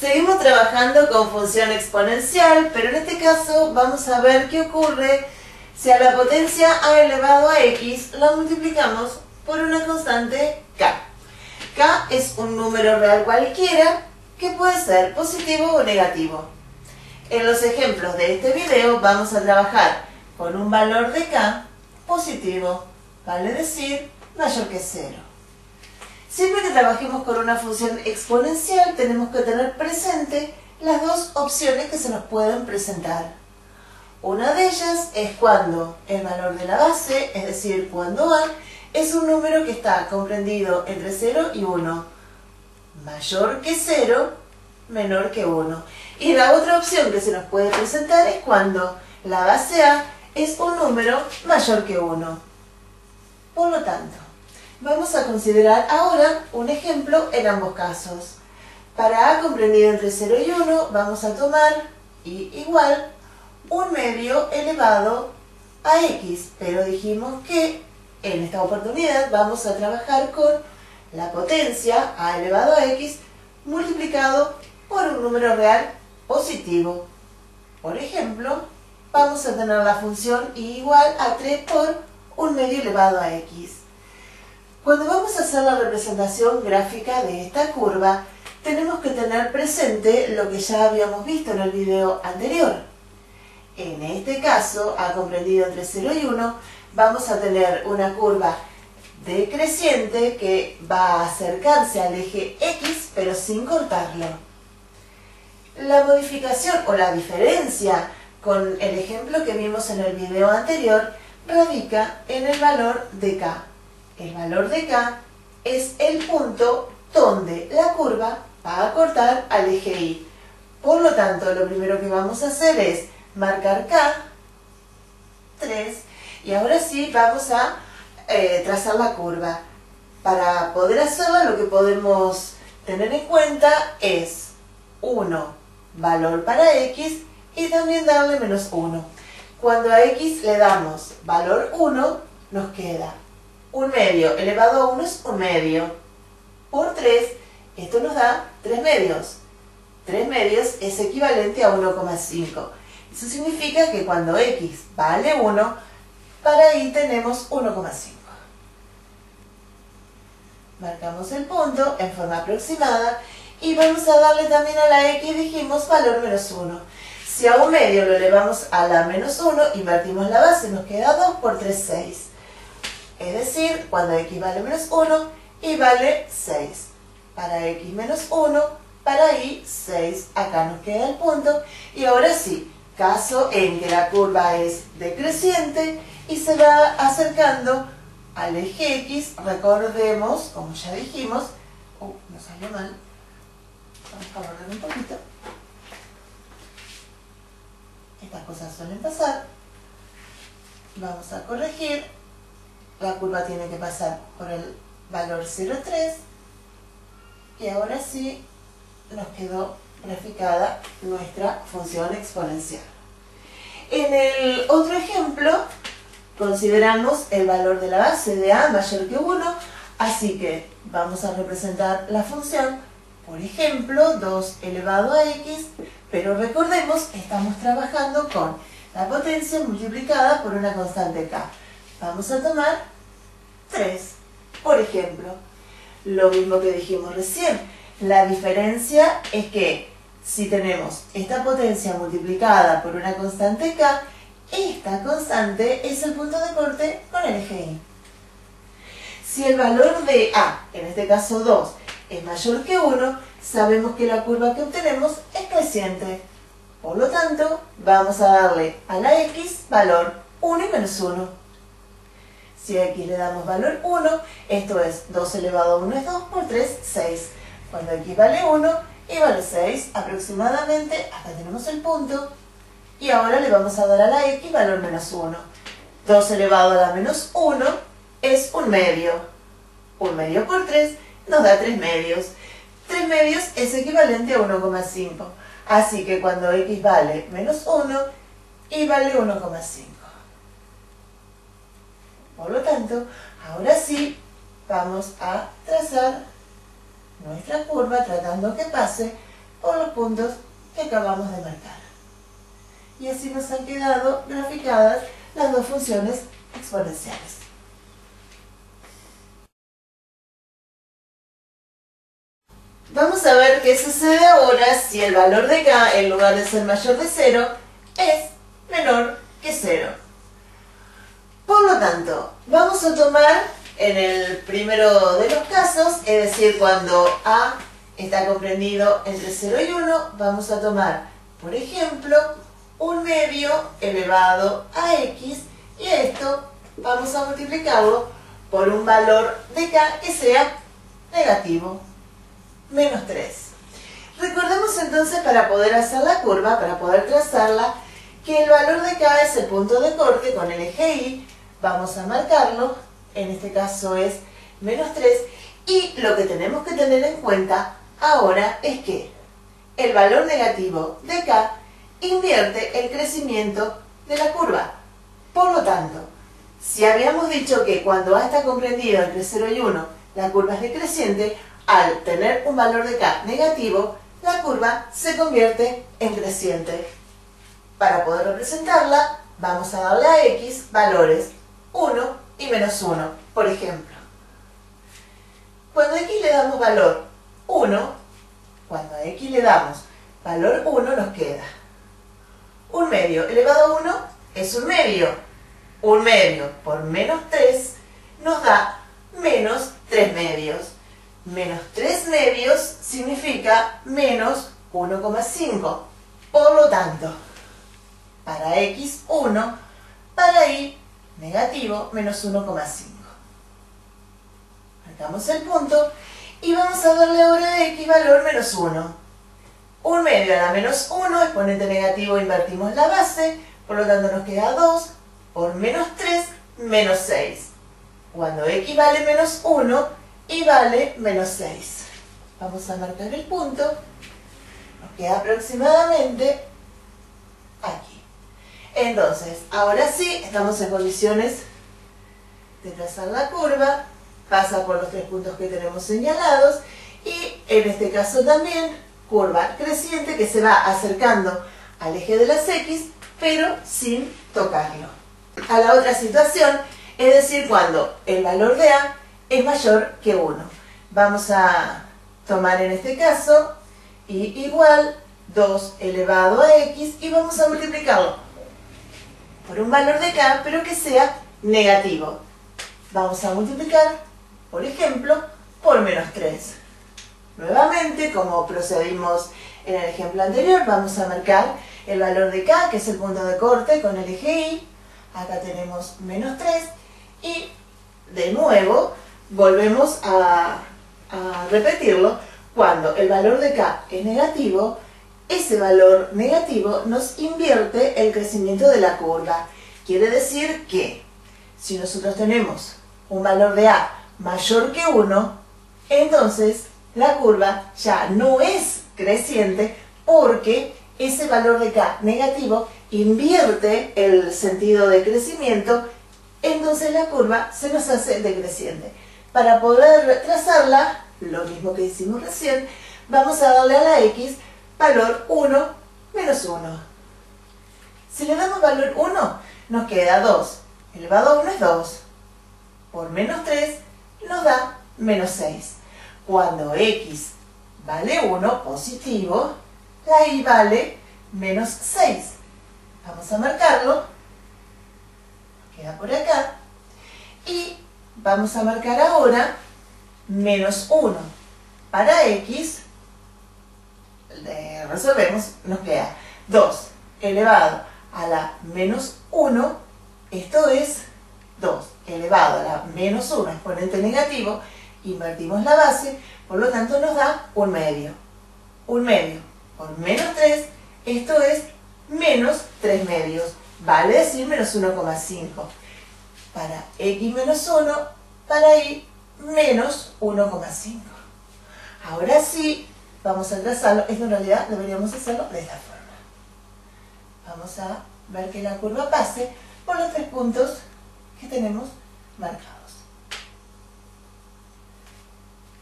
Seguimos trabajando con función exponencial, pero en este caso vamos a ver qué ocurre si a la potencia a elevado a x la multiplicamos por una constante k. K es un número real cualquiera que puede ser positivo o negativo. En los ejemplos de este video vamos a trabajar con un valor de k positivo, vale decir mayor que 0. Siempre que trabajemos con una función exponencial tenemos que tener presente las dos opciones que se nos pueden presentar. Una de ellas es cuando el valor de la base, es decir, cuando a, es un número que está comprendido entre 0 y 1, mayor que 0, menor que 1. Y la otra opción que se nos puede presentar es cuando la base a es un número mayor que 1. Por lo tanto, vamos a considerar ahora un ejemplo en ambos casos. Para a comprendido entre 0 y 1 vamos a tomar y igual 1 medio elevado a x, pero dijimos que en esta oportunidad vamos a trabajar con la potencia a elevado a x multiplicado por un número real positivo. Por ejemplo, vamos a tener la función y igual a 3 por 1 medio elevado a x. Cuando vamos a hacer la representación gráfica de esta curva, tenemos que tener presente lo que ya habíamos visto en el video anterior. En este caso, a comprendido entre 0 y 1, vamos a tener una curva decreciente que va a acercarse al eje x, pero sin cortarlo. La modificación o la diferencia con el ejemplo que vimos en el video anterior radica en el valor de k. El valor de k es el punto donde la curva va a cortar al eje y. Por lo tanto, lo primero que vamos a hacer es marcar k, 3, y ahora sí vamos a trazar la curva. Para poder hacerla, lo que podemos tener en cuenta es 1, valor para x, y también darle menos 1. Cuando a x le damos valor 1, nos queda 1 medio elevado a 1 es 1 medio por 3, esto nos da 3 medios. 3 medios es equivalente a 1,5. Eso significa que cuando x vale 1, para ahí tenemos 1,5. Marcamos el punto en forma aproximada y vamos a darle también a la x, dijimos, valor menos 1. Si a 1 medio lo elevamos a la menos 1, invertimos la base, nos queda 2 por 3, 6. Es decir, cuando x vale menos 1, y vale 6. Para x menos 1, para y 6. Acá nos queda el punto. Y ahora sí, caso en que la curva es decreciente y se va acercando al eje x, recordemos, como ya dijimos, no salió mal, vamos a borrar un poquito. Estas cosas suelen pasar. Vamos a corregir. La curva tiene que pasar por el valor 0,3 y ahora sí nos quedó graficada nuestra función exponencial. En el otro ejemplo consideramos el valor de la base de a mayor que 1, así que vamos a representar la función, por ejemplo, 2 elevado a x, pero recordemos que estamos trabajando con la potencia multiplicada por una constante k. Vamos a tomar 3, por ejemplo. Lo mismo que dijimos recién. La diferencia es que si tenemos esta potencia multiplicada por una constante k, esta constante es el punto de corte con el eje y. Si el valor de a, en este caso 2, es mayor que 1, sabemos que la curva que obtenemos es creciente. Por lo tanto, vamos a darle a la x valor 1 y menos 1. Si a x le damos valor 1, esto es 2 elevado a 1 es 2 por 3, 6. Cuando x vale 1 y vale 6, aproximadamente, acá tenemos el punto, y ahora le vamos a dar a la x valor menos 1. 2 elevado a la menos 1 es 1 medio. 1 medio por 3 nos da 3 medios. 3 medios es equivalente a 1,5. Así que cuando x vale menos 1, y vale 1,5. Por lo tanto, ahora sí vamos a trazar nuestra curva tratando que pase por los puntos que acabamos de marcar. Y así nos han quedado graficadas las dos funciones exponenciales. Vamos a ver qué sucede ahora si el valor de k, en lugar de ser mayor de 0, es menor que 0. Por lo tanto, vamos a tomar en el primero de los casos, es decir, cuando a está comprendido entre 0 y 1, vamos a tomar, por ejemplo, 1/2 elevado a x, y esto vamos a multiplicarlo por un valor de k que sea negativo, menos 3. Recordemos entonces, para poder hacer la curva, para poder trazarla, que el valor de k es el punto de corte con el eje y. Vamos a marcarlo, en este caso es menos 3, y lo que tenemos que tener en cuenta ahora es que el valor negativo de k invierte el crecimiento de la curva. Por lo tanto, si habíamos dicho que cuando a está comprendido entre 0 y 1, la curva es decreciente, al tener un valor de k negativo, la curva se convierte en creciente. Para poder representarla, vamos a darle a x valores 1 y menos 1, por ejemplo. Cuando a x le damos valor 1, cuando a x le damos valor 1, nos queda 1/2 elevado a 1 es 1/2. 1/2 por menos 3 nos da menos 3/2. Menos 3/2 significa menos 1,5. Por lo tanto, para x 1, para y negativo menos 1,5. Marcamos el punto y vamos a darle ahora a x valor menos 1. 1/2 a la menos 1, exponente negativo, invertimos la base, por lo tanto nos queda 2 por menos 3, menos 6. Cuando x vale menos 1, y vale menos 6. Vamos a marcar el punto, nos queda aproximadamente aquí. Entonces, ahora sí, estamos en condiciones de trazar la curva, pasa por los 3 puntos que tenemos señalados, y en este caso también, curva creciente que se va acercando al eje de las x, pero sin tocarlo. A la otra situación, es decir, cuando el valor de a es mayor que 1. Vamos a tomar en este caso y igual 2 elevado a x, y vamos a multiplicarlo por un valor de k, pero que sea negativo. Vamos a multiplicar, por ejemplo, por menos 3. Nuevamente, como procedimos en el ejemplo anterior, vamos a marcar el valor de k, que es el punto de corte con el eje y. Acá tenemos menos 3, y de nuevo volvemos a repetirlo. Cuando el valor de k es negativo, ese valor negativo nos invierte el crecimiento de la curva. Quiere decir que si nosotros tenemos un valor de a mayor que 1, entonces la curva ya no es creciente, porque ese valor de k negativo invierte el sentido de crecimiento, entonces la curva se nos hace decreciente. Para poder trazarla, lo mismo que hicimos recién, vamos a darle a la x valor 1 menos 1. Si le damos valor 1, nos queda 2 elevado a 1 es 2, por menos 3 nos da menos 6. Cuando x vale 1, positivo, la y vale menos 6. Vamos a marcarlo, queda por acá, y vamos a marcar ahora menos 1. Para x, resolvemos, nos queda 2 elevado a la menos 1, esto es 2 elevado a la menos 1, exponente negativo, invertimos la base, por lo tanto nos da 1/2. 1/2 por menos 3, esto es menos 3/2, vale decir menos 1,5. Para x menos 1, para y menos 1,5. Ahora sí, vamos a trazarlo. Esto en realidad deberíamos hacerlo de esta forma. Vamos a ver que la curva pase por los 3 puntos que tenemos marcados.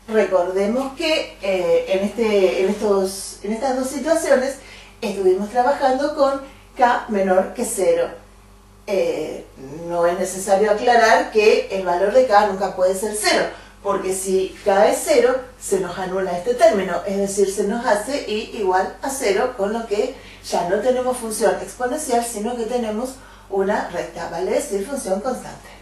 Recordemos que en estas dos situaciones estuvimos trabajando con k menor que 0. No es necesario aclarar que el valor de k nunca puede ser 0, porque si k es 0, se nos anula este término, es decir, se nos hace y igual a 0, con lo que ya no tenemos función exponencial, sino que tenemos una recta, vale decir función constante.